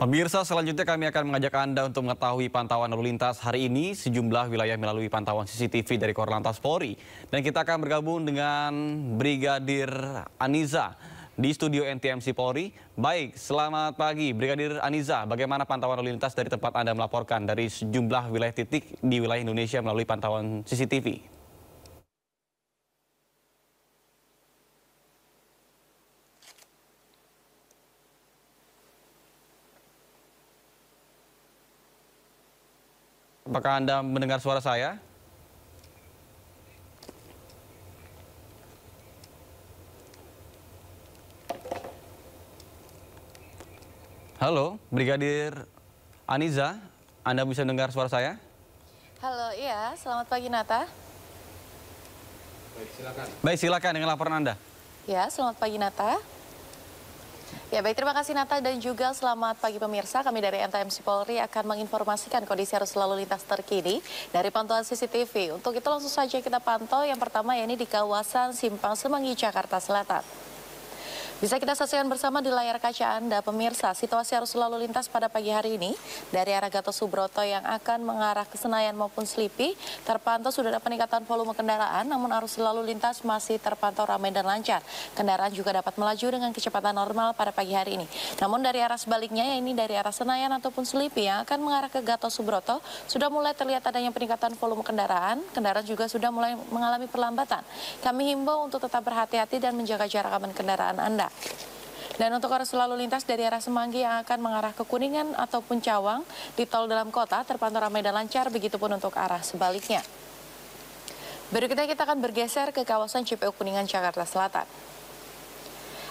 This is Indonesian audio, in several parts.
Pemirsa, selanjutnya kami akan mengajak Anda untuk mengetahui pantauan lalu lintas hari ini sejumlah wilayah melalui pantauan CCTV dari Korlantas Polri. Dan kita akan bergabung dengan Brigadir Aniza di studio NTMC Polri. Baik, selamat pagi Brigadir Aniza. Bagaimana pantauan lalu lintas dari tempat Anda melaporkan dari sejumlah wilayah titik di wilayah Indonesia melalui pantauan CCTV? Apakah Anda mendengar suara saya? Halo, Brigadir Aniza, Anda bisa dengar suara saya? Halo, iya. Selamat pagi, Nata. Baik, silakan dengan laporan Anda. Ya, selamat pagi, Nata. Ya, baik, terima kasih Nata dan juga selamat pagi pemirsa. Kami dari NTMC Polri akan menginformasikan kondisi arus lalu lintas terkini dari pantauan CCTV. Untuk itu langsung saja kita pantau yang pertama yakni di kawasan Simpang Semanggi, Jakarta Selatan. Bisa kita saksikan bersama di layar kaca Anda, pemirsa, situasi arus lalu lintas pada pagi hari ini dari arah Gatot Subroto yang akan mengarah ke Senayan maupun Selipi terpantau sudah ada peningkatan volume kendaraan, namun arus lalu lintas masih terpantau ramai dan lancar. Kendaraan juga dapat melaju dengan kecepatan normal pada pagi hari ini. Namun dari arah sebaliknya, yaitu dari arah Senayan ataupun Selipi yang akan mengarah ke Gatot Subroto, sudah mulai terlihat adanya peningkatan volume kendaraan. Kendaraan juga sudah mulai mengalami perlambatan. Kami himbau untuk tetap berhati-hati dan menjaga jarak aman kendaraan Anda. Dan untuk arus lalu lintas dari arah Semanggi yang akan mengarah ke Kuningan ataupun Cawang di tol dalam kota terpantau ramai dan lancar, begitupun untuk arah sebaliknya. Berikutnya kita akan bergeser ke kawasan CPO Kuningan, Jakarta Selatan.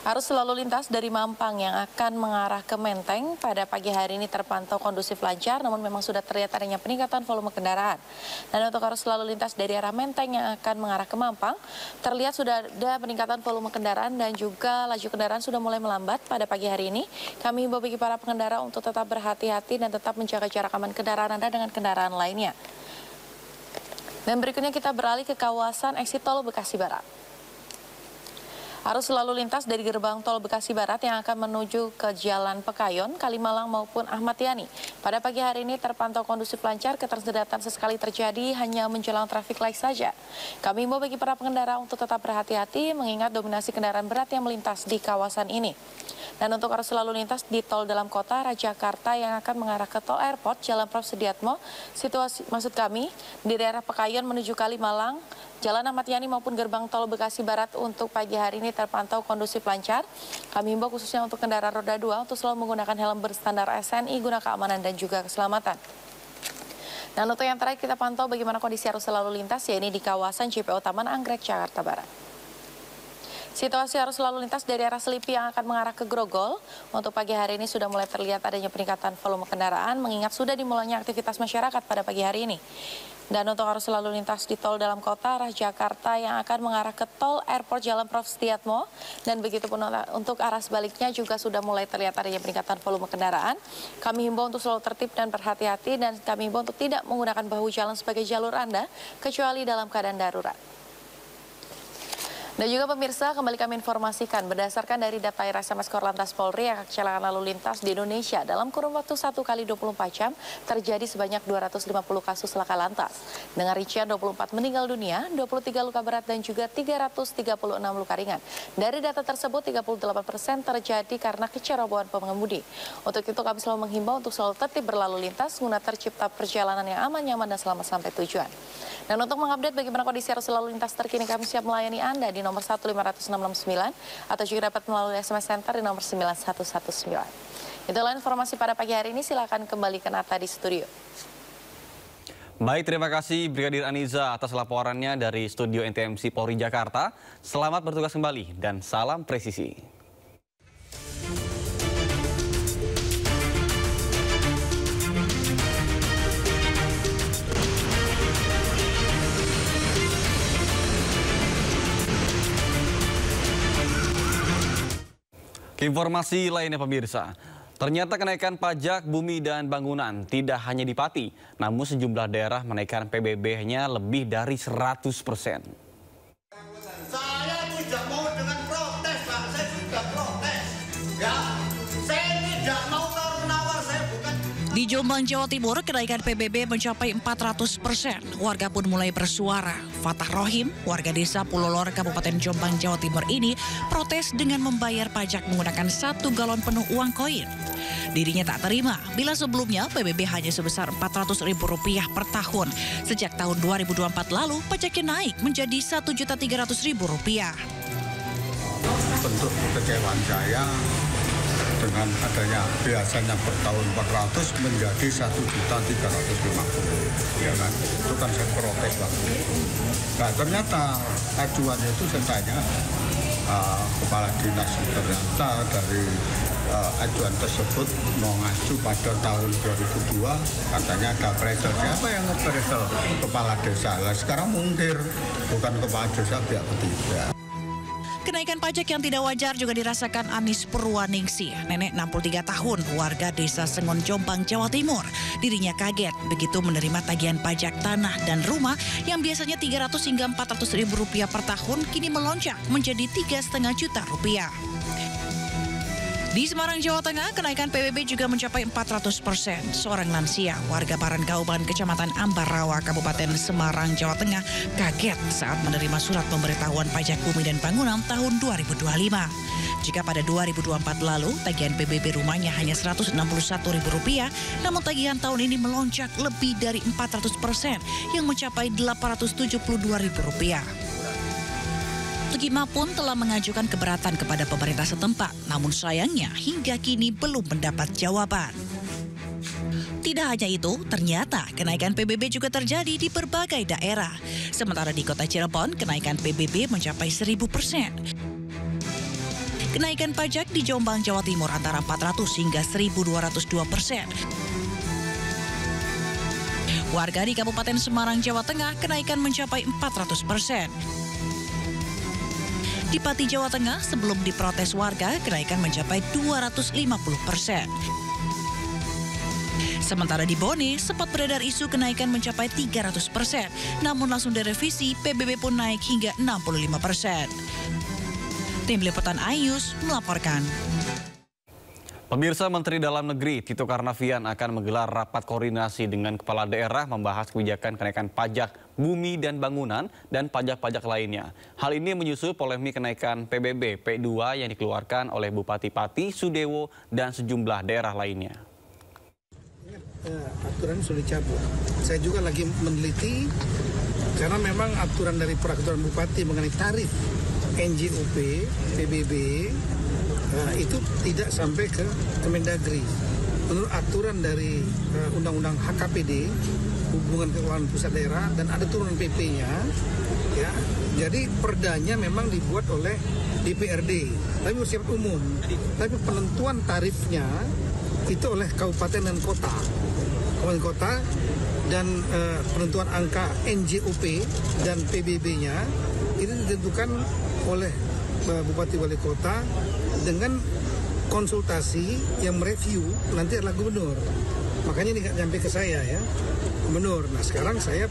Arus lalu lintas dari Mampang yang akan mengarah ke Menteng pada pagi hari ini terpantau kondusif lancar, namun memang sudah terlihat adanya peningkatan volume kendaraan. Dan untuk arus lalu lintas dari arah Menteng yang akan mengarah ke Mampang, terlihat sudah ada peningkatan volume kendaraan dan juga laju kendaraan sudah mulai melambat pada pagi hari ini. Kami himbau bagi para pengendara untuk tetap berhati-hati dan tetap menjaga jarak aman kendaraan Anda dengan kendaraan lainnya. Dan berikutnya kita beralih ke kawasan exit tol Bekasi Barat. Arus lalu lintas dari gerbang tol Bekasi Barat yang akan menuju ke Jalan Pekayon, Kalimalang maupun Ahmad Yani. Pada pagi hari ini terpantau kondusif lancar, ketersendatan sesekali terjadi hanya menjelang traffic light saja. Kami himbau bagi para pengendara untuk tetap berhati-hati mengingat dominasi kendaraan berat yang melintas di kawasan ini. Dan untuk arus lalu lintas di tol dalam kota Jakarta yang akan mengarah ke tol airport Jalan Prof. Sudiatmo, situasi maksud kami di daerah Pekayon menuju Kalimalang, Jalan Ahmad Yani maupun gerbang tol Bekasi Barat untuk pagi hari ini terpantau kondusif lancar. Kami himbau khususnya untuk kendaraan roda 2 untuk selalu menggunakan helm berstandar SNI guna keamanan dan juga keselamatan. Dan untuk yang terakhir kita pantau bagaimana kondisi arus lalu lintas yaitu di kawasan JPO Taman Anggrek, Jakarta Barat. Situasi arus lalu lintas dari arah Selipi yang akan mengarah ke Grogol untuk pagi hari ini sudah mulai terlihat adanya peningkatan volume kendaraan mengingat sudah dimulainya aktivitas masyarakat pada pagi hari ini. Dan untuk arus lalu lintas di tol dalam kota arah Jakarta yang akan mengarah ke tol airport Jalan Prof. Sudiatmo dan begitupun untuk arah sebaliknya juga sudah mulai terlihat adanya peningkatan volume kendaraan. Kami himbau untuk selalu tertib dan berhati-hati dan kami himbau untuk tidak menggunakan bahu jalan sebagai jalur Anda kecuali dalam keadaan darurat. Dan juga pemirsa, kembali kami informasikan berdasarkan dari data SMS Korlantas Polri yang kecelakaan lalu lintas di Indonesia dalam kurun waktu 1 kali 24 jam terjadi sebanyak 250 kasus laka lantas. Dengan rincian 24 meninggal dunia, 23 luka berat dan juga 336 luka ringan. Dari data tersebut 38% terjadi karena kecerobohan pengemudi. Untuk itu kami selalu menghimbau untuk selalu tertib berlalu lintas guna tercipta perjalanan yang aman, nyaman dan selamat sampai tujuan. Dan untuk mengupdate bagaimana kondisi arus lalu lintas terkini kami siap melayani Anda di nomor 15669 atau juga dapat melalui SMS Center di nomor 9119. Itulah informasi pada pagi hari ini, silakan kembali ke Nata di studio. Baik, terima kasih Brigadir Aniza atas laporannya dari studio NTMC Polri Jakarta. Selamat bertugas kembali dan salam presisi. Informasi lainnya pemirsa, ternyata kenaikan pajak bumi dan bangunan tidak hanya di Pati, namun sejumlah daerah menaikkan PBB-nya lebih dari 100%. Saya tidak mau dengan protes, Pak. Saya sudah protes. Ya, saya tidak mau tawar-menawar. Di Jombang, Jawa Timur, kenaikan PBB mencapai 400%. Warga pun mulai bersuara. Fatah Rohim, warga desa Pulau Lor, Kabupaten Jombang, Jawa Timur ini protes dengan membayar pajak menggunakan 1 galon penuh uang koin. Dirinya tak terima bila sebelumnya PBB hanya sebesar Rp400.000 per tahun. Sejak tahun 2024 lalu, pajaknya naik menjadi Rp1.300.000. bentuk kekecewaan saya dengan adanya biasanya per tahun 400 menjadi 1.350.000, ya kan? Itu kan saya protes waktu itu. Nah ternyata acuannya itu saya tanya kepala dinas, ternyata dari ajuan tersebut mengacu pada tahun 2002, katanya ada appraisal. Siapa yang appraisal? Kepala desa. Nah, sekarang mungkir, bukan kepala desa, pihak ketiga. Kenaikan pajak yang tidak wajar juga dirasakan Anis Purwaningsi, nenek 63 tahun, warga desa Sengon, Jombang, Jawa Timur. Dirinya kaget begitu menerima tagihan pajak tanah dan rumah yang biasanya Rp300 hingga Rp400.000 per tahun kini melonjak menjadi Rp3,5 juta. Di Semarang, Jawa Tengah, kenaikan PBB juga mencapai 400%. Seorang lansia, warga Barangkauban, Kecamatan Ambarawa, Kabupaten Semarang, Jawa Tengah, kaget saat menerima surat pemberitahuan pajak bumi dan bangunan tahun 2025. Jika pada 2024 lalu, tagihan PBB rumahnya hanya Rp161.000, namun tagihan tahun ini melonjak lebih dari 400% yang mencapai Rp872.000. Tukima pun telah mengajukan keberatan kepada pemerintah setempat, namun sayangnya hingga kini belum mendapat jawaban. Tidak hanya itu, ternyata kenaikan PBB juga terjadi di berbagai daerah. Sementara di kota Cirebon, kenaikan PBB mencapai 1.000%. Kenaikan pajak di Jombang, Jawa Timur antara 400 hingga 1.202%. Warga di Kabupaten Semarang, Jawa Tengah, kenaikan mencapai 400%. Di Pati, Jawa Tengah, sebelum diprotes warga, kenaikan mencapai 250%. Sementara di Bone, sempat beredar isu kenaikan mencapai 300%. Namun langsung direvisi, PBB pun naik hingga 65%. Tim Liputan iNews melaporkan. Pemirsa, Menteri Dalam Negeri Tito Karnavian akan menggelar rapat koordinasi dengan kepala daerah membahas kebijakan kenaikan pajak bumi dan bangunan dan pajak-pajak lainnya. Hal ini menyusul polemik kenaikan PBB P2 yang dikeluarkan oleh Bupati Pati, Sudewo, dan sejumlah daerah lainnya. Aturan sudah dicabut. Saya juga lagi meneliti karena memang aturan dari peraturan Bupati mengenai tarif NJOP, PBB, itu tidak sampai ke Kemendagri. Menurut aturan dari Undang-Undang HKPD, Hubungan Keuangan Pusat Daerah, dan ada turunan PP-nya, ya. Jadi perdanya memang dibuat oleh DPRD, tapi bersifat umum. Tapi penentuan tarifnya itu oleh kabupaten dan kota. Kabupaten kota dan penentuan angka NJOP dan PBB-nya itu ditentukan oleh Bupati Wali Kota dengan konsultasi yang mereview nanti adalah gubernur. Makanya ini nggak nyampe ke saya ya, gubernur. Nah sekarang saya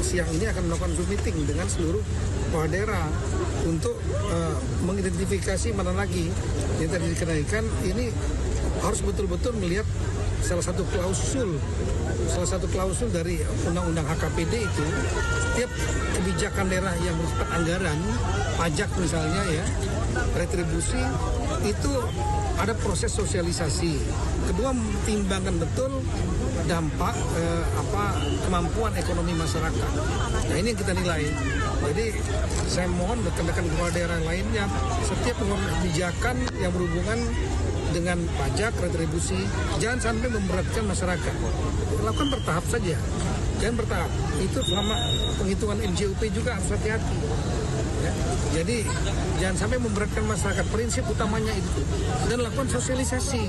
siang ini akan melakukan Zoom meeting dengan seluruh kepala daerah untuk mengidentifikasi mana lagi yang tadi dikenaikan. Ini harus betul-betul melihat salah satu klausul dari Undang-Undang HKPD itu, setiap kebijakan daerah yang bersifat anggaran, pajak misalnya ya, retribusi, itu ada proses sosialisasi. Kedua, mempertimbangkan betul dampak kemampuan ekonomi masyarakat. Nah ini yang kita nilai. Jadi saya mohon rekan-rekan kepala daerah lainnya, setiap pengeluaran kebijakan yang berhubungan dengan pajak, retribusi, jangan sampai memberatkan masyarakat. Lakukan bertahap saja, jangan bertahap. Itu selama penghitungan NJOP juga harus hati-hati. Ya. Jadi jangan sampai memberatkan masyarakat. Prinsip utamanya itu. Dan lakukan sosialisasi.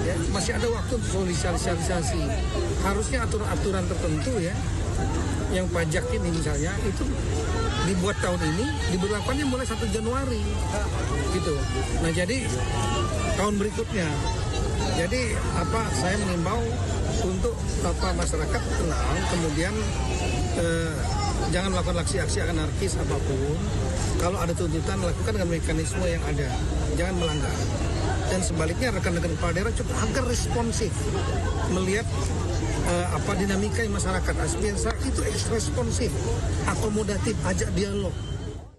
Ya. Masih ada waktu untuk sosialisasi. Harusnya aturan-aturan tertentu ya, yang pajak ini misalnya itu dibuat tahun ini, diberlakukannya mulai 1 Januari gitu. Nah jadi tahun berikutnya, jadi saya mengimbau untuk masyarakat tenang, kemudian jangan melakukan aksi-aksi anarkis apapun. Kalau ada tuntutan, lakukan dengan mekanisme yang ada, jangan melanggar. Dan sebaliknya rekan-rekan kepala daerah cukup agar responsif melihat dinamika masyarakat. Aspirasi itu responsif, akomodatif, ajak dialog.